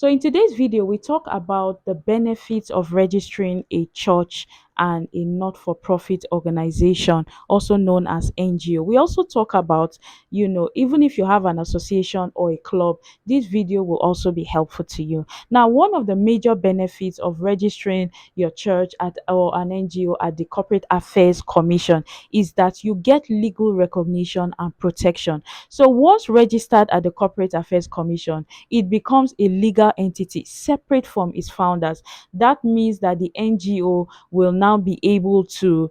So in today's video, we talk about the benefits of registering a church and a not-for-profit organization, also known as NGO. We also talk about, even if you have an association or a club, this video will also be helpful to you. Now, one of the major benefits of registering your church at or an NGO at the Corporate Affairs Commission is that you get legal recognition and protection. So once registered at the Corporate Affairs Commission, it becomes a legal entity separate from its founders. That means that the NGO will now be able to,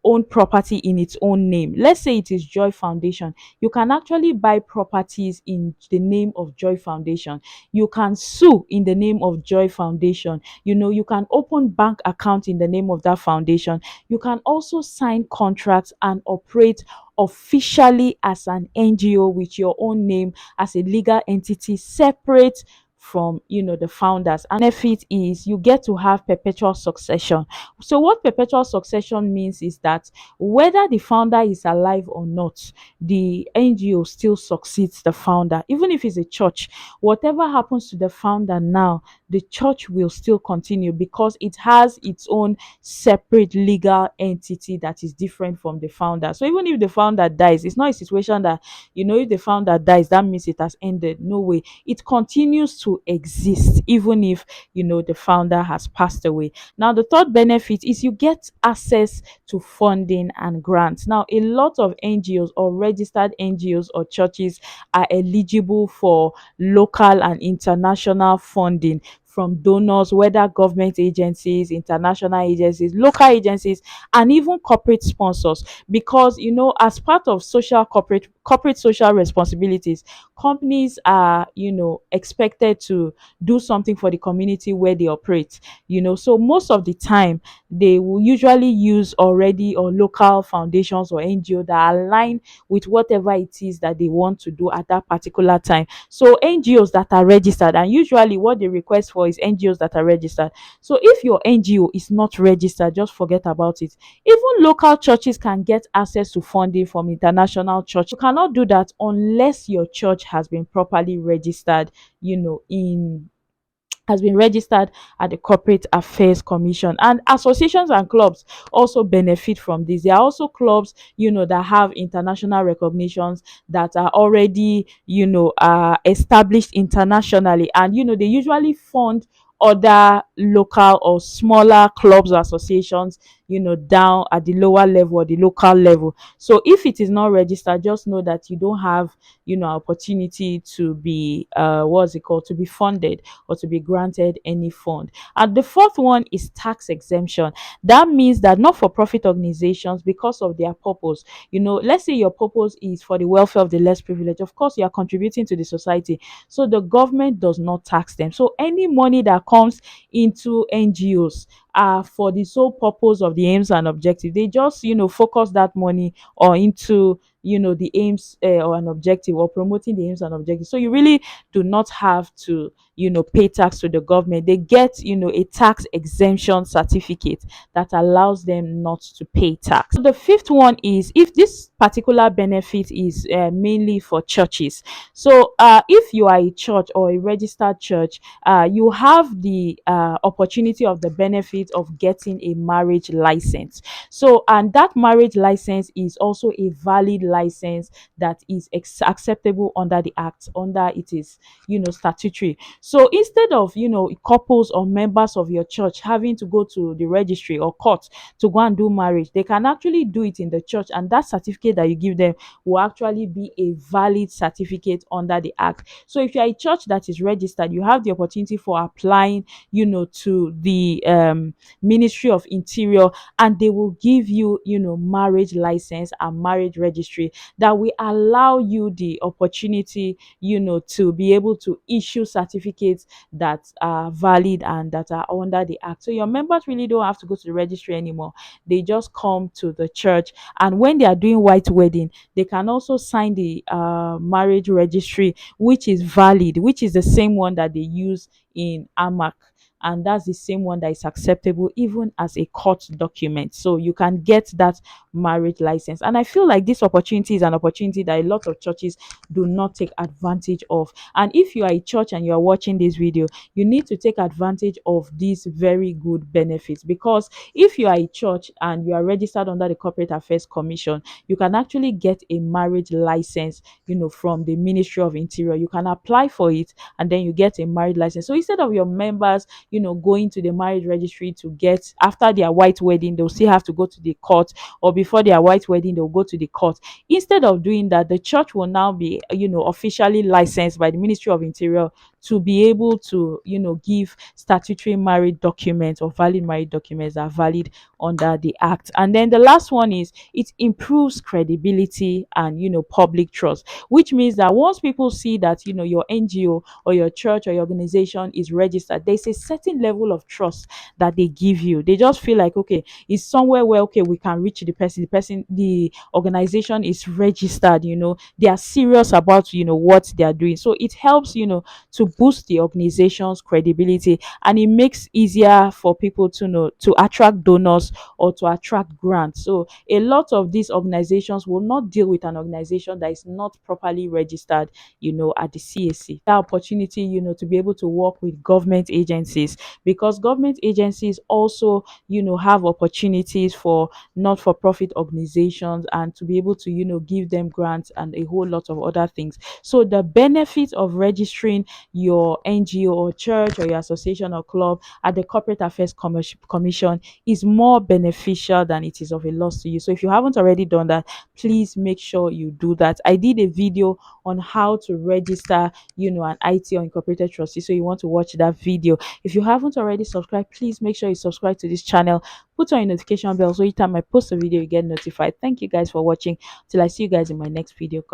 own property in its own name. Let's say it is Joy Foundation. You can actually buy properties in the name of Joy Foundation. You can sue in the name of Joy Foundation. You can open bank account in the name of that foundation. You can also sign contracts and operate officially as an NGO with your own name as a legal entity separate from the founders. And benefit is you get to have perpetual succession. So what perpetual succession means is that whether the founder is alive or not, the NGO still succeeds the founder. Even if it's a church, whatever happens to the founder now, the church will still continue because it has its own separate legal entity that is different from the founder. So even if the founder dies, it's not a situation that, if the founder dies, that means it has ended. No way. It continues to exist even if, the founder has passed away. Now, the third benefit is you get access to funding and grants. Now, a lot of NGOs or registered NGOs or churches are eligible for local and international funding from donors, whether government agencies, international agencies, local agencies, and even corporate sponsors. Because as part of corporate social responsibilities, companies are expected to do something for the community where they operate. So most of the time they will usually use already or local foundations or NGO that align with whatever it is that they want to do at that particular time. So NGOs that are registered, and usually what they request for is NGOs that are registered. So if your NGO is not registered, just forget about it. Even local churches can get access to funding from international church. You cannot do that unless your church has been properly registered, in has been registered at the Corporate Affairs Commission. And associations and clubs also benefit from this. There are also clubs, that have international recognitions that are already, established internationally. And, they usually fund other local or smaller clubs or associations, down at the lower level or the local level. So if it is not registered, just know that you don't have, opportunity to be, what's it called, to be funded or to be granted any fund. And the fourth one is tax exemption. That means that not-for-profit organizations, because of their purpose, let's say your purpose is for the welfare of the less privileged, of course you are contributing to the society, so the government does not tax them. So any money that comes into NGOs are for the sole purpose of the aims and objectives. They just focus that money or into the aims or an objective, or promoting the aims and objectives. So you really do not have to pay tax to the government. They get a tax exemption certificate that allows them not to pay tax. So the fifth one is, if this particular benefit is mainly for churches. So if you are a church or a registered church, you have the opportunity of the benefit of getting a marriage license. So, and that marriage license is also a valid license that is acceptable under the act, under it is statutory. So instead of couples or members of your church having to go to the registry or court to go and do marriage, they can actually do it in the church, and that certificate that you give them will actually be a valid certificate under the act. So if you are a church that is registered, you have the opportunity for applying to the Ministry of Interior, and they will give you marriage license and marriage registry that will allow you the opportunity to be able to issue certificates that are valid and that are under the act. So your members really don't have to go to the registry anymore. They just come to the church, and when they are doing white wedding, they can also sign the marriage registry, which is valid, which is the same one that they use in AMAC. and that's the same one that is acceptable even as a court document. So you can get that marriage license. And I feel like this opportunity is an opportunity that a lot of churches do not take advantage of. And if you are a church and you are watching this video, you need to take advantage of these very good benefits, because if you are a church and you are registered under the Corporate Affairs Commission, you can actually get a marriage license, from the Ministry of Interior. You can apply for it and then you get a marriage license. So instead of your members, going to the marriage registry to get, after their white wedding, they'll still have to go to the court, or before their white wedding, they'll go to the court. Instead of doing that, the church will now be, officially licensed by the Ministry of Interior to be able to, give statutory marriage documents or valid marriage documents that are valid under the act. And then the last one is it improves credibility and, public trust, which means that once people see that, your NGO or your church or your organization is registered, there's a certain level of trust that they give you. They just feel like, okay, it's somewhere where, okay, we can reach the organization is registered, they are serious about, what they are doing. So it helps, to boost the organization's credibility, and it makes easier for people to know to attract donors or to attract grants. So a lot of these organizations will not deal with an organization that is not properly registered, at the CAC. That opportunity, to be able to work with government agencies, because government agencies also, have opportunities for not-for-profit organizations, and to be able to, give them grants and a whole lot of other things. So the benefit of registering your NGO or church or your association or club at the Corporate Affairs Commission is more beneficial than it is of a loss to you. So if you haven't already done that, please make sure you do that. I did a video on how to register, an IT or incorporated trustee. So you want to watch that video. If you haven't already subscribed, please make sure you subscribe to this channel. Put on your notification bell so each time I post a video, you get notified. Thank you guys for watching. Till I see you guys in my next video. God